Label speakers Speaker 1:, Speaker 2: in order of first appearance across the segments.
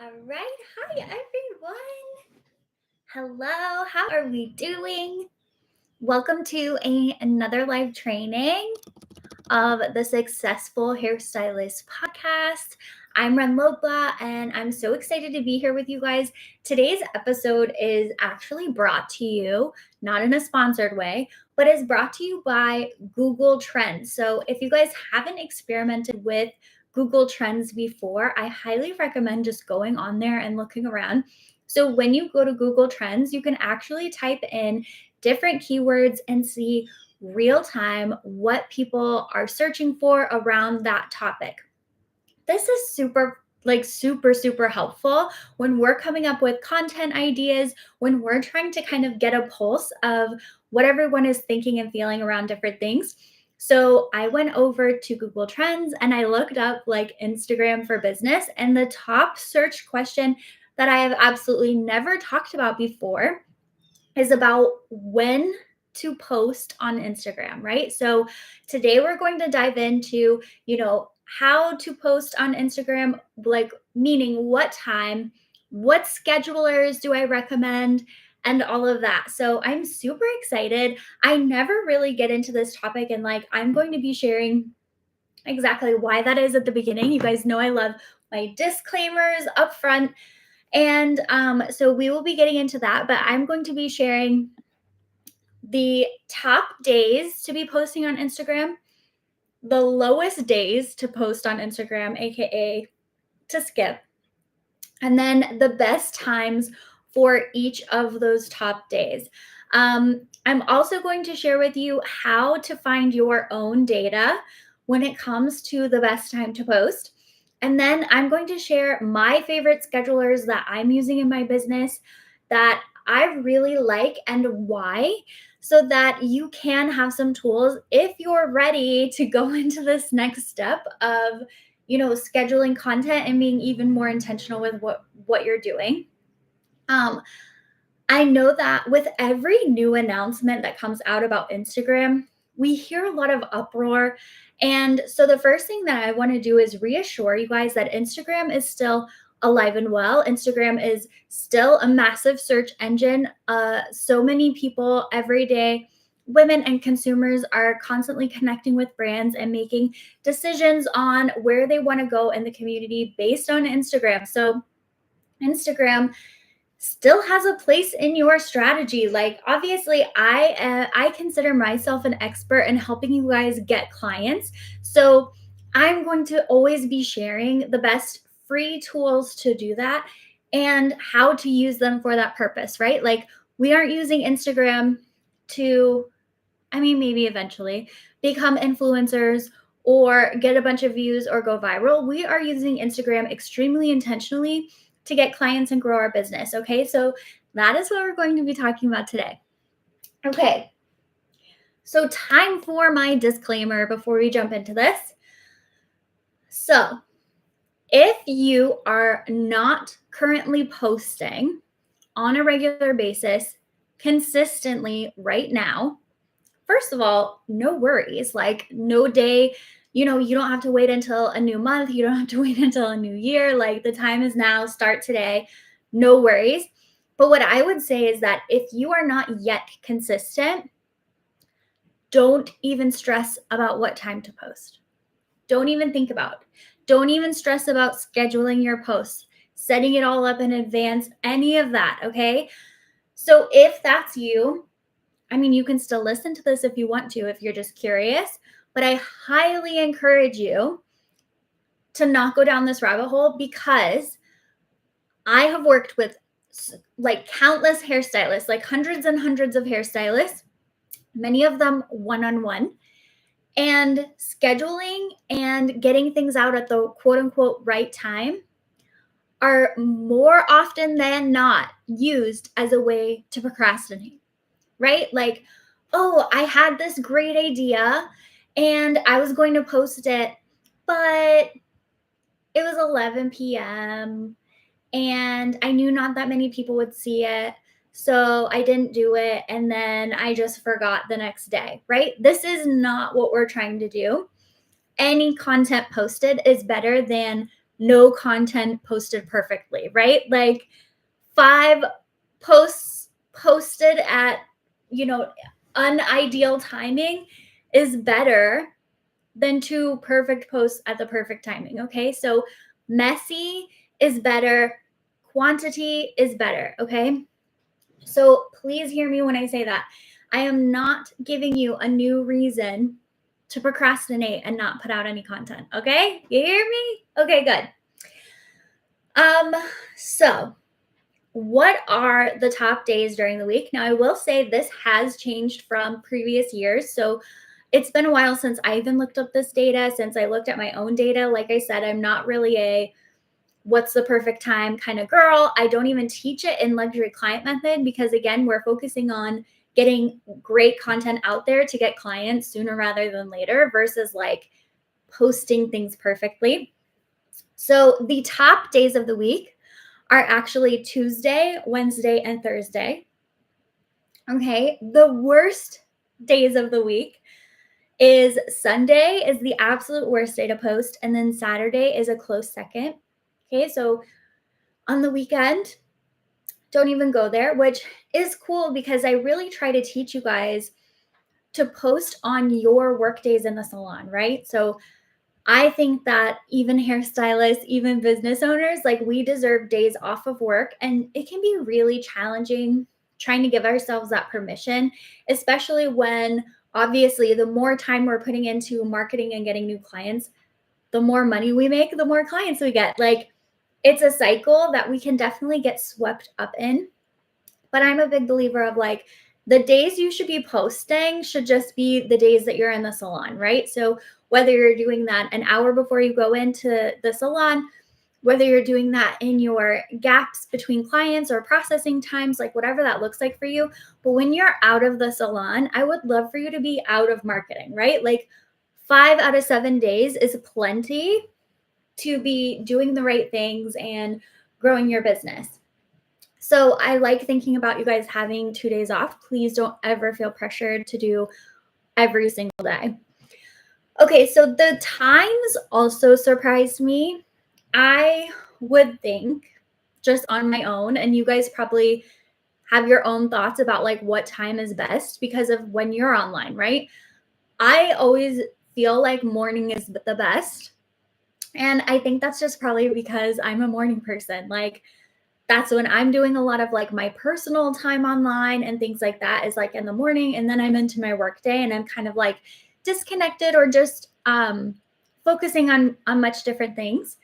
Speaker 1: All right. Hi, everyone. Hello. How are we doing? Welcome to another live training of the Successful Hairstylist podcast. I'm Ren Lopa, and I'm so excited to be here with you guys. Today's episode is actually brought to you, not in a sponsored way, but is brought to you by Google Trends. So if you guys haven't experimented with Google Trends before, I highly recommend just going on there and looking around. So when you go to Google Trends, you can actually type in different keywords and see real time what people are searching for around that topic. This is super helpful when we're coming up with content ideas, when we're trying to kind of get a pulse of what everyone is thinking and feeling around different things. So I went over to Google Trends and I looked up like Instagram for business, and the top search question that I have absolutely never talked about before is about when to post on Instagram, right? So today we're going to dive into, how to post on Instagram, like meaning what time, what schedulers do I recommend, and all of that. So I'm super excited. I never really get into this topic, and I'm going to be sharing exactly why that is at the beginning. You guys know I love my disclaimers up front. And so we will be getting into that, but I'm going to be sharing the top days to be posting on Instagram, the lowest days to post on Instagram, aka to skip, and then the best times for each of those top days. I'm also going to share with you how to find your own data when it comes to the best time to post. And then I'm going to share my favorite schedulers that I'm using in my business that I really like and why, so that you can have some tools if you're ready to go into this next step of scheduling content and being even more intentional with what you're doing. I know that with every new announcement that comes out about Instagram, we hear a lot of uproar. And so the first thing that I want to do is reassure you guys that Instagram is still alive and well. Instagram is still a massive search engine. So many people every day, women and consumers, are constantly connecting with brands and making decisions on where they want to go in the community based on Instagram. So Instagram still has a place in your strategy. Like, obviously, I consider myself an expert in helping you guys get clients. So I'm going to always be sharing the best free tools to do that and how to use them for that purpose, right? Like, we aren't using Instagram to, maybe eventually become influencers or get a bunch of views or go viral. We are using Instagram extremely intentionally to get clients and grow our business. Okay, so that is what we're going to be talking about today. Okay, so time for my disclaimer before we jump into this. So if you are not currently posting on a regular basis consistently right now, first of all, no worries. Like, no day, you don't have to wait until a new month. You don't have to wait until a new year. Like, the time is now. Start today. No worries. But what I would say is that if you are not yet consistent, don't even stress about what time to post. Don't even think about it. Don't even stress about scheduling your posts, setting it all up in advance, any of that, okay? So if that's you, you can still listen to this if you want to, if you're just curious, but I highly encourage you to not go down this rabbit hole, because I have worked with countless hairstylists, like hundreds and hundreds of hairstylists, many of them one-on-one, and scheduling and getting things out at the quote unquote right time are more often than not used as a way to procrastinate. Right? Like, oh, I had this great idea and I was going to post it, but it was 11 p.m. and I knew not that many people would see it. So I didn't do it. And then I just forgot the next day, right? This is not what we're trying to do. Any content posted is better than no content posted perfectly, right? Like 5 posts posted at, unideal timing is better than 2 perfect posts at the perfect timing, okay? So messy is better, quantity is better, okay? So please hear me when I say that. I am not giving you a new reason to procrastinate and not put out any content, okay? You hear me? Okay, good. So what are the top days during the week? Now, I will say this has changed from previous years. So it's been a while since I even looked up this data, since I looked at my own data. Like I said, I'm not really a what's the perfect time kind of girl. I don't even teach it in luxury client method because, again, we're focusing on getting great content out there to get clients sooner rather than later versus like posting things perfectly. So the top days of the week are actually Tuesday, Wednesday, and Thursday. Okay. The worst days of the week is Sunday is the absolute worst day to post. And then Saturday is a close second. Okay. So on the weekend, don't even go there, which is cool because I really try to teach you guys to post on your work days in the salon, right? So I think that even hairstylists, even business owners, like we deserve days off of work. And it can be really challenging trying to give ourselves that permission, especially when obviously the more time we're putting into marketing and getting new clients, the more money we make, the more clients we get. Like it's a cycle that we can definitely get swept up in. But I'm a big believer of like the days you should be posting should just be the days that you're in the salon, right? So whether you're doing that an hour before you go into the salon, whether you're doing that in your gaps between clients or processing times, like whatever that looks like for you. But when you're out of the salon, I would love for you to be out of marketing, right? Like 5 out of 7 days is plenty to be doing the right things and growing your business. So I like thinking about you guys having 2 days off. Please don't ever feel pressured to do every single day. Okay, so the times also surprised me. I would think just on my own, and you guys probably have your own thoughts about like what time is best because of when you're online, right? I always feel like morning is the best. And I think that's just probably because I'm a morning person. Like that's when I'm doing a lot of like my personal time online and things like that is like in the morning. And then I'm into my work day and I'm kind of like disconnected or just focusing on much different things.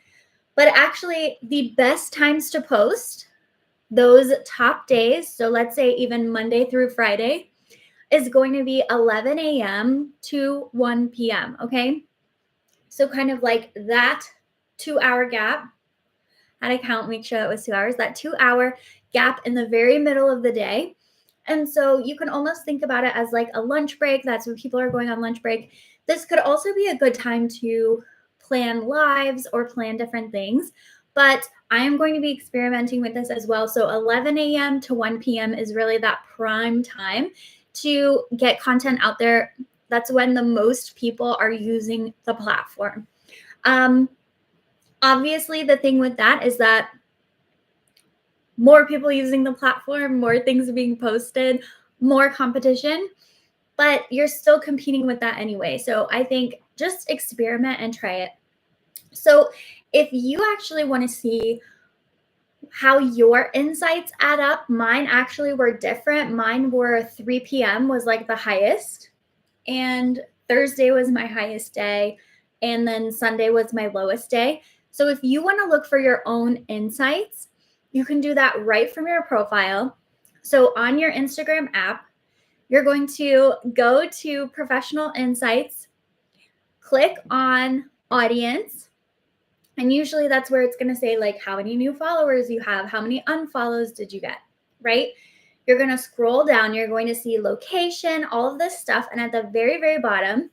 Speaker 1: But actually the best times to post those top days, so let's say even Monday through Friday, is going to be 11 a.m. to 1 p.m. Okay. So kind of like that 2-hour gap. Had to count, make sure that was 2 hours, that 2-hour gap in the very middle of the day. And so you can almost think about it as like a lunch break. That's when people are going on lunch break. This could also be a good time to plan lives or plan different things. But I am going to be experimenting with this as well. So 11 a.m. to 1 p.m. is really that prime time to get content out there. That's when the most people are using the platform. Obviously, the thing with that is that more people using the platform, more things being posted, more competition, but you're still competing with that anyway. So I think just experiment and try it. So if you actually want to see how your insights add up, mine actually were different. Mine were 3 p.m. was like the highest, and Thursday was my highest day, and then Sunday was my lowest day. So if you want to look for your own insights, you can do that right from your profile. So on your Instagram app, you're going to go to Professional Insights, click on Audience, and usually that's where it's going to say like how many new followers you have, how many unfollows did you get, right? You're going to scroll down, you're going to see location, all of this stuff, and at the very, very bottom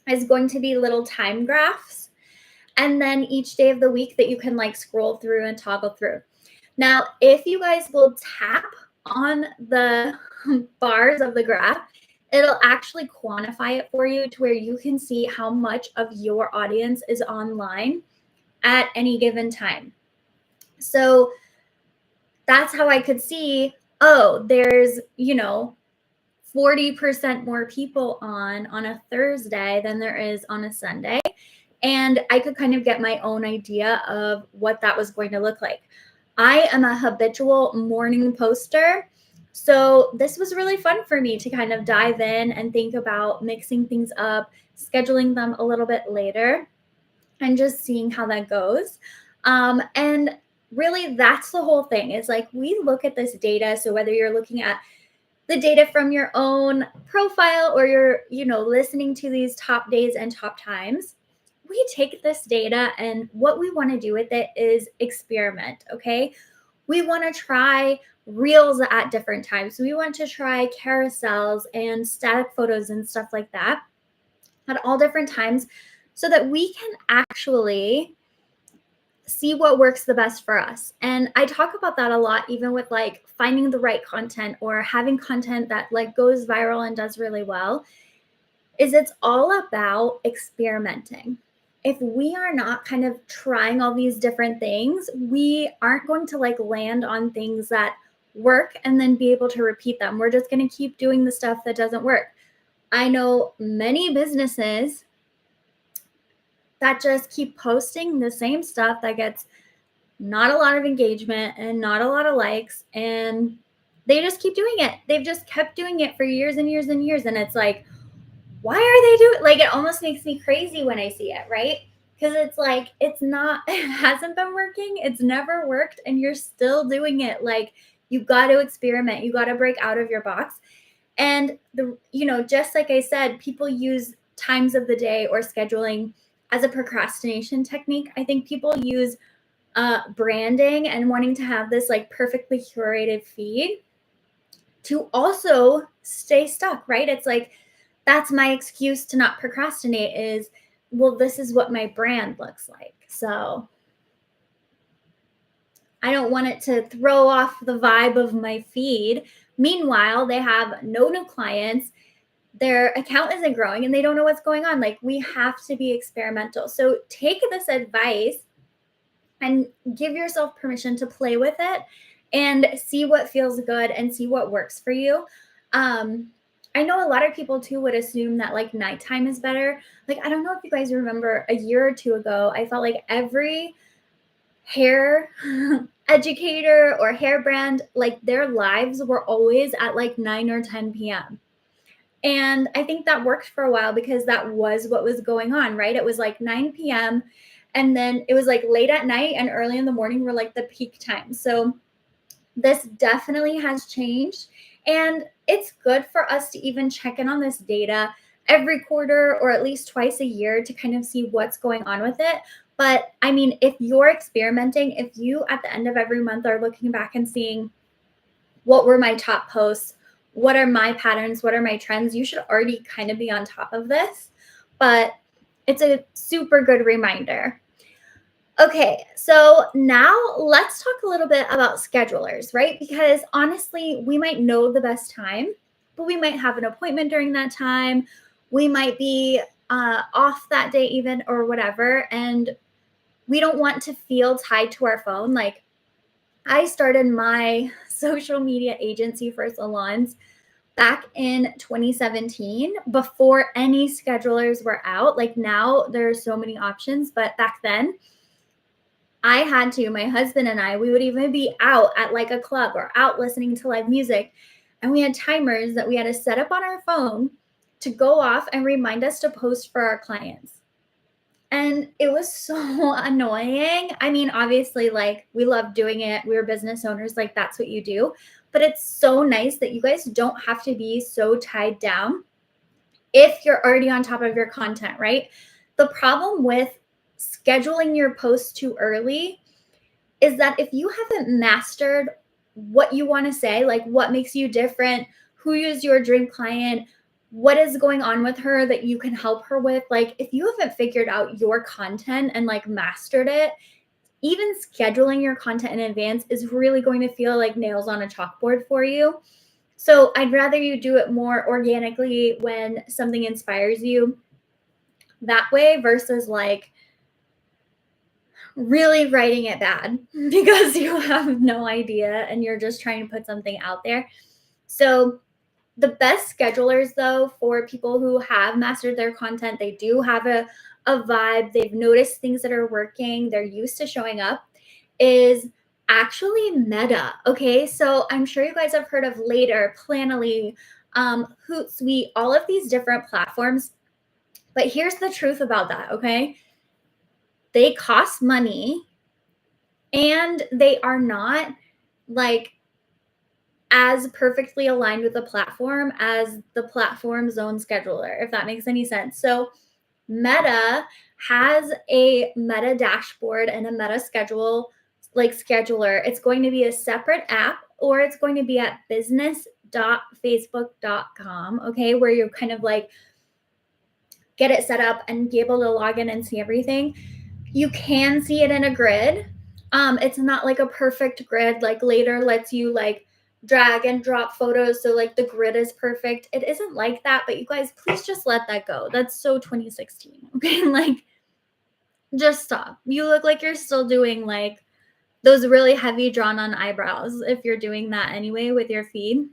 Speaker 1: is going to be little time graphs. And then each day of the week that you can like scroll through and toggle through. Now, if you guys will tap on the bars of the graph, it'll actually quantify it for you to where you can see how much of your audience is online at any given time. So that's how I could see, oh, there's, 40% more people on a Thursday than there is on a Sunday. And I could kind of get my own idea of what that was going to look like. I am a habitual morning poster. So this was really fun for me to kind of dive in and think about mixing things up, scheduling them a little bit later, and just seeing how that goes. And really, that's the whole thing is like we look at this data. So whether you're looking at the data from your own profile or you're, listening to these top days and top times, we take this data and what we want to do with it is experiment. Okay. We want to try reels at different times. We want to try carousels and static photos and stuff like that at all different times so that we can actually see what works the best for us. And I talk about that a lot, even with like finding the right content or having content that like goes viral and does really well, is it's all about experimenting. If we are not kind of trying all these different things, we aren't going to like land on things that work and then be able to repeat them. We're just going to keep doing the stuff that doesn't work. I know many businesses that just keep posting the same stuff that gets not a lot of engagement and not a lot of likes, and they just keep doing it. They've just kept doing it for years and years and years. And it's like, why are they doing, like, it almost makes me crazy when I see it, right? Because it's like, it's not, it hasn't been working. It's never worked. And you're still doing it. Like, you got to experiment. You got to break out of your box. And just like I said, people use times of the day or scheduling as a procrastination technique. I think people use branding and wanting to have this like perfectly curated feed to also stay stuck, right? It's like, that's my excuse to not procrastinate is, well, this is what my brand looks like. So I don't want it to throw off the vibe of my feed. Meanwhile, they have no new clients. Their account isn't growing and they don't know what's going on. Like, we have to be experimental. So take this advice and give yourself permission to play with it and see what feels good and see what works for you. I know a lot of people too would assume that like nighttime is better. Like, I don't know if you guys remember a year or two ago, I felt like every hair educator or hair brand, like their lives were always at like 9 or 10 p.m. And I think that worked for a while because that was what was going on, right? It was like 9 p.m. And then it was like late at night and early in the morning were like the peak time. So this definitely has changed. And it's good for us to even check in on this data every quarter or at least twice a year to kind of see what's going on with it. But I mean, if you're experimenting, if you at the end of every month are looking back and seeing what were my top posts, what are my patterns, what are my trends, you should already kind of be on top of this. But it's a super good reminder. Okay, so now let's talk a little bit about schedulers, right? Because honestly, we might know the best time, but we might have an appointment during that time. We might be off that day even or whatever. And we don't want to feel tied to our phone. Like, I started my social media agency for salons back in 2017 before any schedulers were out. Like, now there are so many options, but back then I had to, my husband and I, we would even be out at like a club or out listening to live music. And we had timers that we had to set up on our phone to go off and remind us to post for our clients. And it was so annoying. I mean, obviously, like, we love doing it. We're business owners, like, that's what you do. But it's so nice that you guys don't have to be so tied down if you're already on top of your content, right? The problem with scheduling your posts too early is that if you haven't mastered what you want to say, like what makes you different, who is your dream client, what is going on with her that you can help her with, like if you haven't figured out your content and like mastered it, even scheduling your content in advance is really going to feel like nails on a chalkboard for you. So I'd rather you do it more organically when something inspires you that way versus like really writing it bad because you have no idea and you're just trying to put something out there. So, the best schedulers, though, for people who have mastered their content, they do have a vibe, they've noticed things that are working, they're used to showing up, is actually Meta. Okay. So, I'm sure you guys have heard of Later, Planoly, Hootsuite, all of these different platforms. But here's the truth about that. Okay. They cost money and they are not like as perfectly aligned with the platform as the platform's own scheduler, if that makes any sense. So, Meta has a Meta dashboard and a Meta schedule, like scheduler. It's going to be a separate app or it's going to be at business.facebook.com, okay, where you kind of like get it set up and be able to log in and see everything. You can see it in a grid. It's not like a perfect grid. Like Later lets you like drag and drop photos, so like the grid is perfect. It isn't like that, but you guys, please just let that go. That's so 2016. Okay, like just stop. You look like you're still doing like those really heavy drawn on eyebrows if you're doing that anyway with your feed.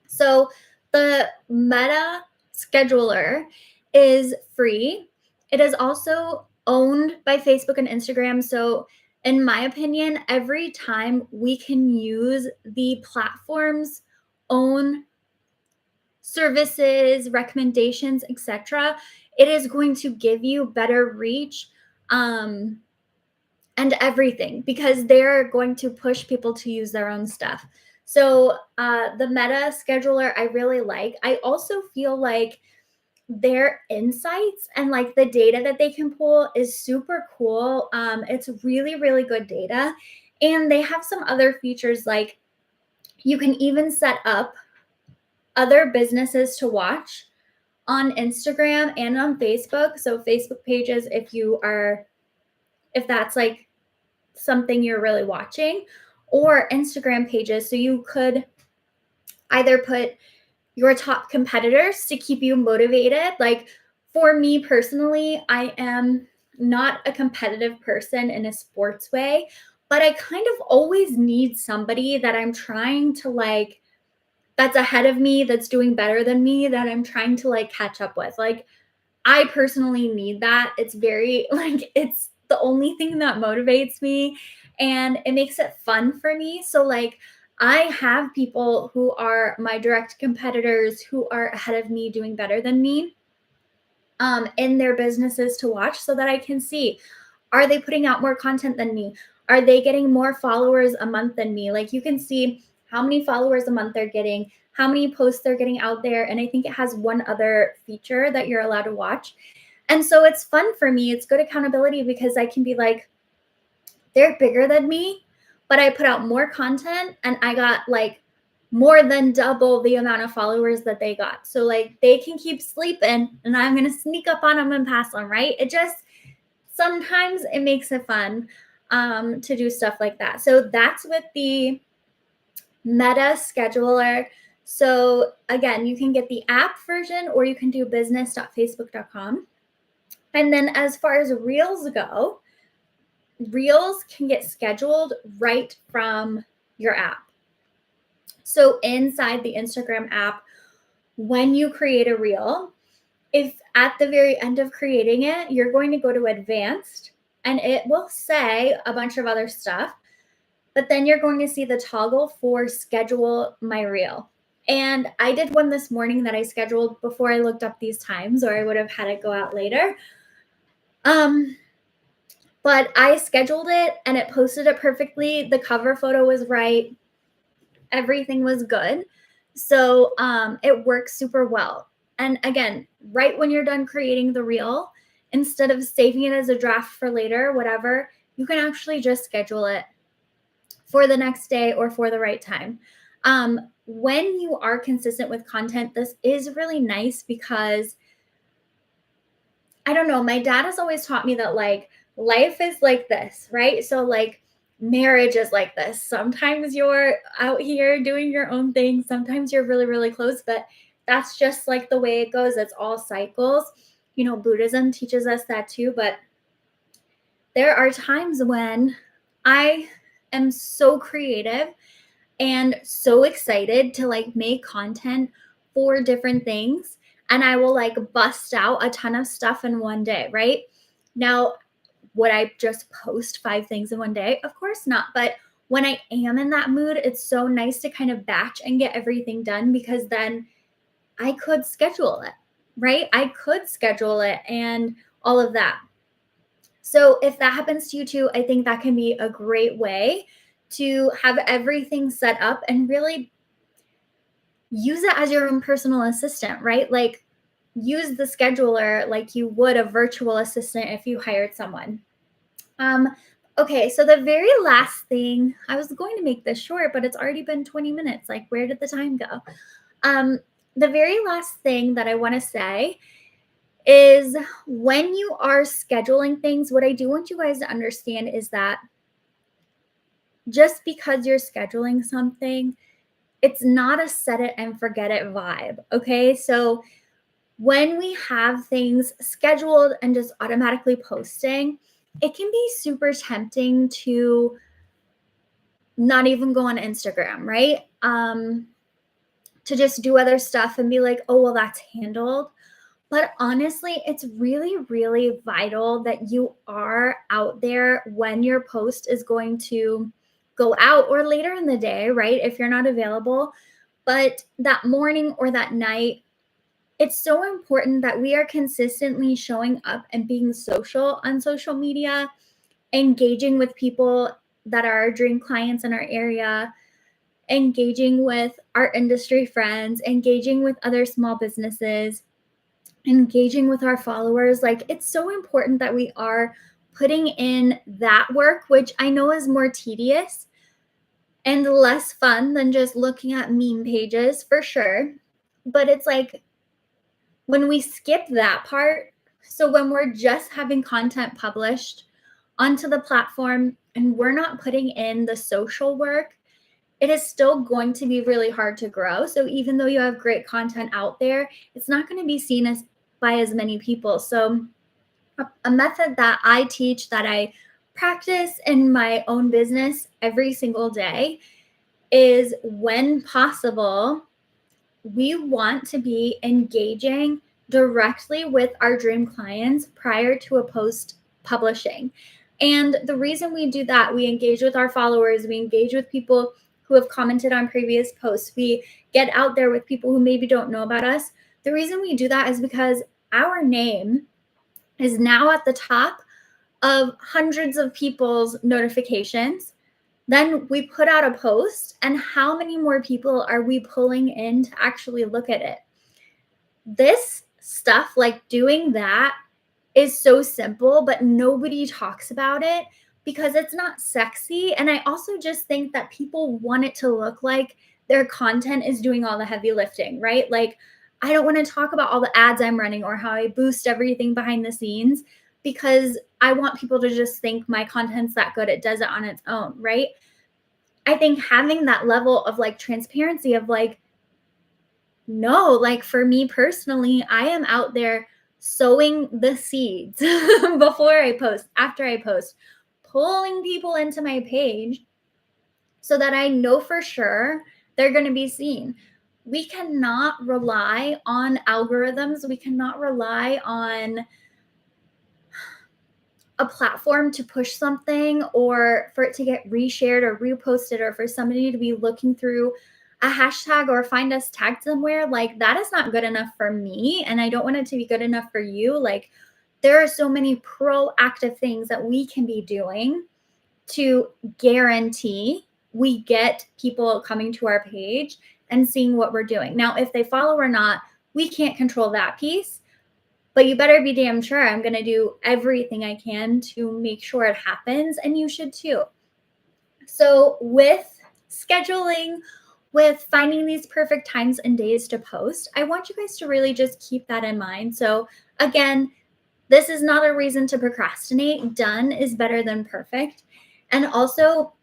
Speaker 1: So the Meta scheduler is free. It is also owned by Facebook and Instagram. So, in my opinion, every time we can use the platform's own services, recommendations, etc., it is going to give you better reach. And everything because they're going to push people to use their own stuff. So the Meta scheduler I really like. I also feel like their insights and like the data that they can pull is super cool. It's really, really good data. And they have some other features like you can even set up other businesses to watch on Instagram and on Facebook. So Facebook pages if that's like something you're really watching, or Instagram pages. So you could either put your top competitors to keep you motivated. Like for me personally, I am not a competitive person in a sports way, but I kind of always need somebody that I'm trying to like, that's ahead of me, that's doing better than me, that I'm trying to like catch up with. Like I personally need that. It's very like it's the only thing that motivates me and it makes it fun for me. So like I have people who are my direct competitors who are ahead of me doing better than me in their businesses to watch so that I can see, are they putting out more content than me? Are they getting more followers a month than me? Like you can see how many followers a month they're getting, how many posts they're getting out there. And I think it has one other feature that you're allowed to watch. And so it's fun for me. It's good accountability because I can be like, they're bigger than me, but I put out more content and I got like more than double the amount of followers that they got. So like they can keep sleeping and I'm going to sneak up on them and pass them, right? It just sometimes it makes it fun to do stuff like that. So that's with the Meta scheduler. So again, you can get the app version or you can do business.facebook.com. And then as far as Reels go, Reels can get scheduled right from your app. So inside the Instagram app, when you create a Reel, if at the very end of creating it, you're going to go to advanced and it will say a bunch of other stuff, but then you're going to see the toggle for schedule my Reel. And I did one this morning that I scheduled before I looked up these times, or I would have had it go out later. But I scheduled it and it posted it perfectly. The cover photo was right. Everything was good. So it works super well. And again, right when you're done creating the Reel, instead of saving it as a draft for later, whatever, you can actually just schedule it for the next day or for the right time. When you are consistent with content, this is really nice because I don't know, my dad has always taught me that like life is like this, right? So like marriage is like this. Sometimes you're out here doing your own thing, sometimes you're really, really close, but that's just like the way it goes. It's all cycles. You know, Buddhism teaches us that too, but there are times when I am so creative and so excited to like make content for different things. And I will like bust out a ton of stuff in one day, right? Now, would I just post 5 things in one day? Of course not. But when I am in that mood, it's so nice to kind of batch and get everything done because then I could schedule it, right? I could schedule it and all of that. So if that happens to you too, I think that can be a great way to have everything set up and really use it as your own personal assistant, right? Like use the scheduler like you would a virtual assistant if you hired someone. Um, okay, so the very last thing, I was going to make this short, but it's already been 20 minutes. Like, where did the time go? Um, the very last thing that I want to say is when you are scheduling things, what I do want you guys to understand is that just because you're scheduling something, it's not a set it and forget it vibe. Okay. So when we have things scheduled and just automatically posting, it can be super tempting to not even go on Instagram, right? To just do other stuff and be like, oh, well, that's handled. But honestly, it's really, really vital that you are out there when your post is going to go out or later in the day, right? If you're not available, but that morning or that night, it's so important that we are consistently showing up and being social on social media, engaging with people that are dream clients in our area, engaging with our industry friends, engaging with other small businesses, engaging with our followers. Like it's so important that we are putting in that work, which I know is more tedious and less fun than just looking at meme pages for sure. But it's like when we skip that part, so when we're just having content published onto the platform and we're not putting in the social work, it is still going to be really hard to grow. So even though you have great content out there, it's not going to be seen as by as many people. So a method that I teach, that I practice in my own business every single day, is when possible, we want to be engaging directly with our dream clients prior to a post publishing. And the reason we do that, we engage with our followers, we engage with people who have commented on previous posts, we get out there with people who maybe don't know about us. The reason we do that is because our name is now at the top of hundreds of people's notifications. Then we put out a post, and how many more people are we pulling in to actually look at it? This stuff, like doing that, is so simple, but nobody talks about it because it's not sexy. And I also just think that people want it to look like their content is doing all the heavy lifting, right? Like, I don't want to talk about all the ads I'm running or how I boost everything behind the scenes because I want people to just think my content's that good. It does it on its own, right? I think having that level of like transparency of like, no, like for me personally, I am out there sowing the seeds before I post, after I post, pulling people into my page so that I know for sure they're going to be seen. We cannot rely on algorithms. We cannot rely on a platform to push something or for it to get reshared or reposted or for somebody to be looking through a hashtag or find us tagged somewhere. Like that is not good enough for me. And I don't want it to be good enough for you. Like there are so many proactive things that we can be doing to guarantee we get people coming to our page and seeing what we're doing. Now, if they follow or not, we can't control that piece. But you better be damn sure I'm going to do everything I can to make sure it happens. And you should too. So with scheduling, with finding these perfect times and days to post, I want you guys to really just keep that in mind. So again, this is not a reason to procrastinate. Done is better than perfect. And also,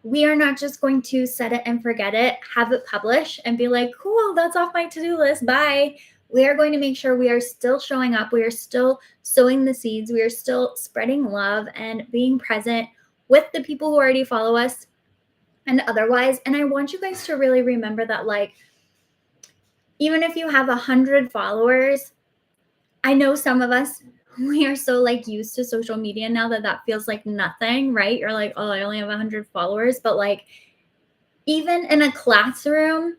Speaker 1: we are not just going to set it and forget it, have it publish and be like, cool, that's off my to-do list. Bye. We are going to make sure we are still showing up. We are still sowing the seeds. We are still spreading love and being present with the people who already follow us and otherwise. And I want you guys to really remember that, like, even if you have 100 followers, I know some of us, we are so like used to social media now that that feels like nothing, right? You're like, oh, I only have 100 followers. But like, even in a classroom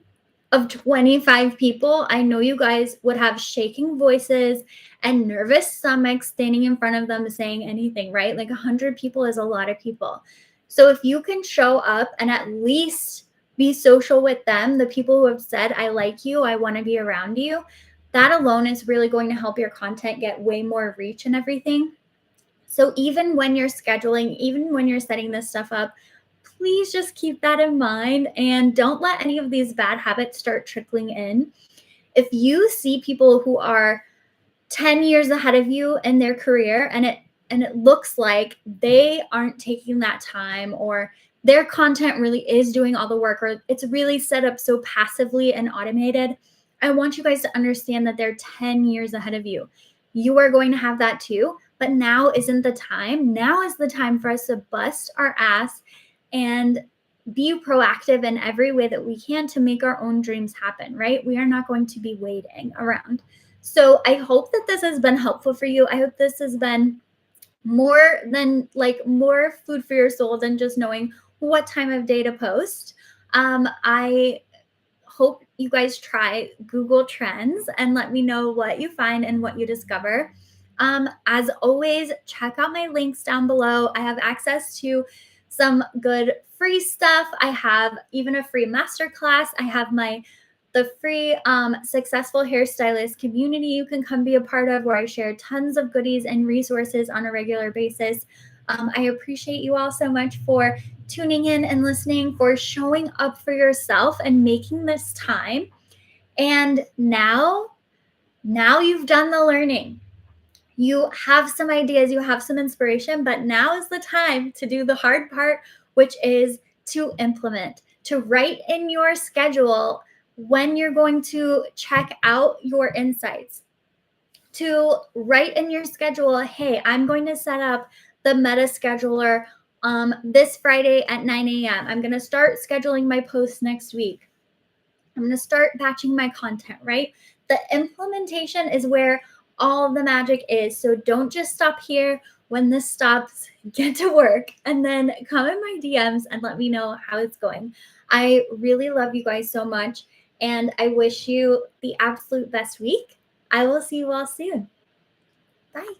Speaker 1: of 25 people, I know you guys would have shaking voices and nervous stomachs standing in front of them saying anything, right? Like 100 people is a lot of people. So if you can show up and at least be social with them, the people who have said, I like you, I want to be around you, that alone is really going to help your content get way more reach and everything. So even when you're scheduling, even when you're setting this stuff up, please just keep that in mind and don't let any of these bad habits start trickling in. If you see people who are 10 years ahead of you in their career and it looks like they aren't taking that time, or their content really is doing all the work, or it's really set up so passively and automated, I want you guys to understand that they're 10 years ahead of you. You are going to have that too, but now isn't the time. Now is the time for us to bust our ass and be proactive in every way that we can to make our own dreams happen, right? We are not going to be waiting around. So I hope that this has been helpful for you. I hope this has been more than like more food for your soul than just knowing what time of day to post. I hope you guys try Google Trends and let me know what you find and what you discover. As always, check out my links down below. I have access to some good free stuff. I have even a free masterclass. I have the free successful hairstylist community you can come be a part of, where I share tons of goodies and resources on a regular basis. I appreciate you all so much for tuning in and listening, for showing up for yourself and making this time. And now you've done the learning. You have some ideas, you have some inspiration, but now is the time to do the hard part, which is to implement, to write in your schedule when you're going to check out your insights, to write in your schedule, hey, I'm going to set up the Meta Scheduler this Friday at 9 a.m. I'm going to start scheduling my posts next week. I'm going to start batching my content, right? The implementation is where all the magic is. So don't just stop here. When this stops, get to work and then come in my DMs and let me know how it's going. I really love you guys so much, and I wish you the absolute best week. I will see you all soon. Bye.